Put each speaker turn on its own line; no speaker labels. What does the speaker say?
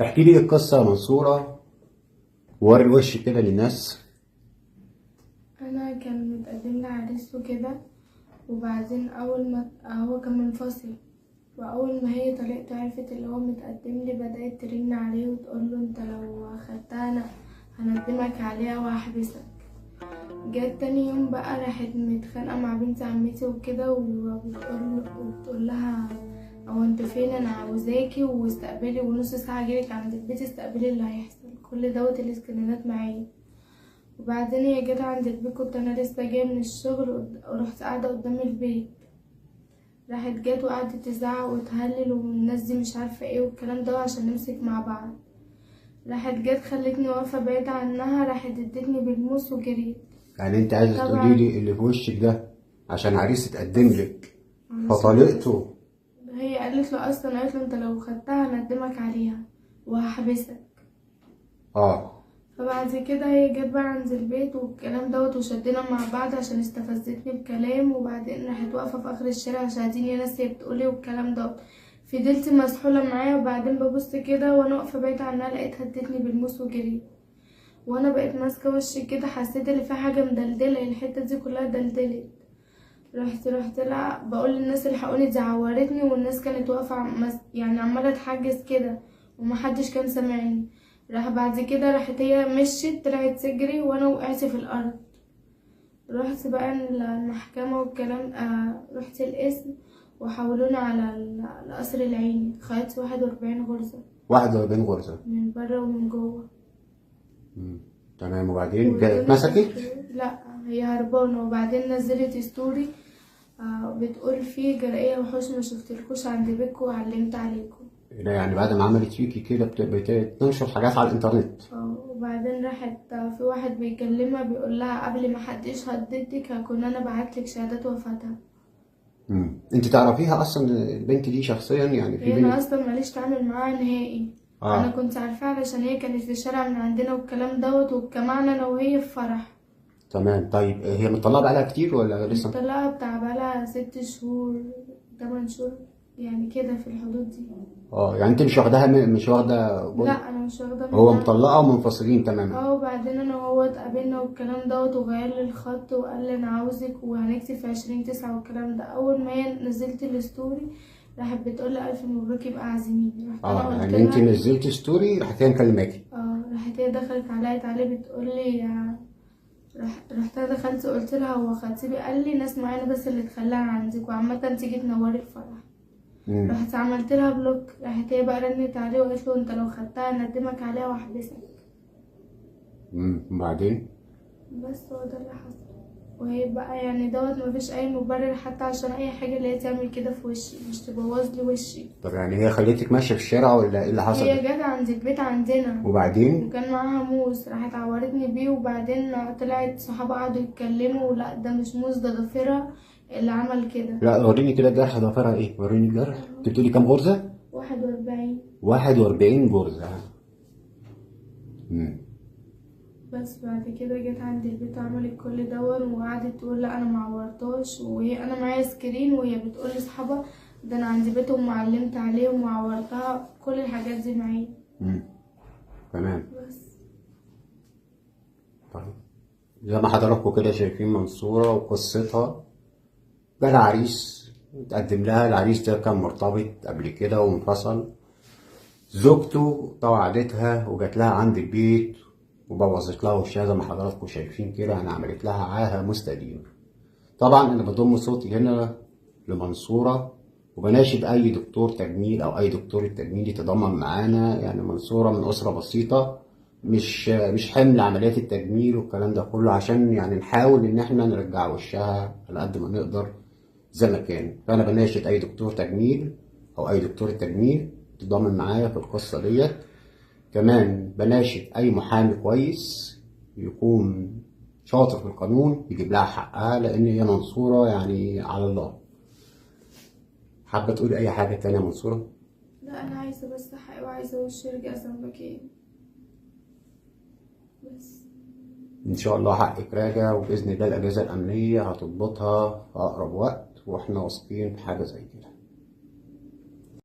احكي لي القصة يا منصورة، ووري وشك كده للناس.
انا كان متقدم لي عريس وكده، وبعدين اول ما هو كان منفصل، واول ما هي طليقته عرفت اللي هو متقدم لي بدأت ترن عليه وتقول له انت لو خدتها انا هندمك عليها وهحبسك. جت تاني يوم بقى راحت متخانقه مع بنت عمتي وكده، وبتقول لها هو انت فين، انا عاوزاكي واستقبلي ونص ساعه اجيلك عند البيت استقبلي اللي هيحصل. كل دوت الاسكرينات معايا. وبعدين هي جت عند البيت، كنت انا لسه جايه من الشغل ورحت قاعده قدام البيت. راحت جت وقعدت تزعق وتهلل والناس دي مش عارفه ايه والكلام ده عشان نمسك مع بعض. راحت جت خلتني واقفه بعيده عنها، راحت ادتني بالموس وجريت.
يعني انت عايزة تقولي
طبعا
لي اللي في وشك ده عشان عريس اتقدم لك فطلقته؟
هي قالت له اصلا، قالت له انت لو خدتها هندمك عليها وهحبسك.
اه.
فبعد كده هي جت بقى عند البيت والكلام دوت وشدنا مع بعض عشان استفزتني بكلام، وبعدين راحت واقفه في اخر الشارع عشان اديني ناس هي بتقولي والكلام دوت. فضلت مسحوله معايا، وبعدين ببص كده وانا واقفه بعيد عنها لقيتها ادتني بالموس وجريت. وانا بقيت ماسكه وشي كده، حسيت ان في حاجه مدلدله، الحته دي كلها دلدلت. رحت لها بقول للناس الحقوني دي عورتني، والناس كانت واقفه يعني عماله تحجز كده ومحدش كان سامعني. بعد كده راحت هي مشيت طلعت تجري وانا وقعت في الارض. رحت بقى المحكمه والكلام، رحت القسم وحولوني على القصر العيني. خدت 41 غرزه
41 غرزة
من بره ومن جوه.
تمام. وبعدين
ونزلت
اتمسكت؟
لا هي هربانه. وبعدين نزلت ستوري بتقول فيه جرأية وحوش ما شفتلكوش عند بيتكم وعلمت عليكم.
لا يعني بعد ما عملت فيكي كده بتنشر حاجات على الانترنت.
وبعدين راحت في واحد بيكلمها بيقول لها قبل ما حد يشهدتك هكون انا بعتلك شهادات وفاتها.
انت تعرفيها اصلا البنت دي شخصيا؟ يعني في
هي انا
بنت
اصلا ماليش تعامل معاها نهائي. انا كنت عارفاها علشان هي كانت في الشارع من عندنا والكلام دوت، واتجمعنا انا وهي في فرح.
تمام. طيب هي مطلقة بقالها كتير ولا لسه؟
مطلقة بتاع بقالها 6 شهور 8 شهور يعني كده في الحدود دي.
يعني انت مش واخداها مش واخده
لا انا مش واخده
هو
منها.
مطلقه ومنفصلين تماما.
وبعدين انا وهو اتقابلنا والكلام دوت، وغير لي الخط وقال لي انا عاوزك وهنكتب في 20/9 والكلام ده. اول ما هي نزلت الستوري راحت بتقول لي الف مبروك يبقى عازمين. رحت انا قلت
يعني انت
لها
نزلت ستوري راحت هي مكلماكي؟
راحت هي دخلت عليا تعالي بتقول لي رحت انا دخلت قلت لها هو خطيبي قال لي ناس معينه بس اللي تخليها عندك وعامه تيجي تنوري الفرح. رحت عملت لها بلوك. راحت هي بقى رنت عليه وقالت له انت لو خدتها ندمك عليها واحبسك.
وبعدين
بس هو ده اللي حصل. وهي بقى يعني دوت مفيش اي مبرر حتى عشان اي حاجه اللي هي تعمل كده في وشي، مش تبوظ لي وشي.
طب يعني هي خليتك ماشيه في الشارع ولا ايه اللي حصل؟
هي جت عند البيت عندنا
وبعدين
وكان معاها موز، راحت عورتني بيه. وبعدين طلعت صحابها قعدوا يتكلموا لا ده مش موز ده ضفيرها اللي عمل كده.
لا وريني كده الجرح، ضفيرها ايه؟ وريني الجرح. انت بتقولي كام غرزه؟
41.
41 غرزه.
بس بعد كده جت عند البيت وعملت كل دون وقعدت تقول لا انا معورتهاش، وهي انا معايا سكرين وهي بتقول لاصحابها ده انا عند بيتهم وعلمت عليهم وعورتها. كل الحاجات دي معايا.
تمام.
بس
طيب زي ما حضراتكم كده شايفين منصورة وقصتها. جالها عريس اتقدم لها، العريس ده كان مرتبط قبل كده وانفصل. زوجته توعدتها وجات لها عند البيت وبوظت لها وشها زي ما حضراتكم شايفين كده، يعني عملت لها عاهة مستديمة. طبعا انا بضم صوتي هنا لمنصورة وبناشد اي دكتور تجميل او اي دكتورة تجميل يتضامن معانا. يعني منصورة من اسرة بسيطة، مش حمل عمليات التجميل والكلام ده كله، عشان يعني نحاول ان احنا نرجع وشها على قد ما نقدر زي ما كان. فأنا بناشد أي دكتور تجميل أو أي دكتورة تجميل تضامن معايا في القصة ديت. كمان بناشد أي محامي كويس يكون شاطر في القانون يجيب لها حقها، لأن هي منصورة يعني على الله. حابة تقولي أي حاجة تانية يا منصورة؟
لا، انا عايزه بس حقي وعايزه وشي يرجع زنبكيه بس.
إن شاء الله حقك راجع، وبإذن الله الأجهزة الأمنية هتضبطها في أقرب وقت، وإحنا واثقين في حاجة زي كده.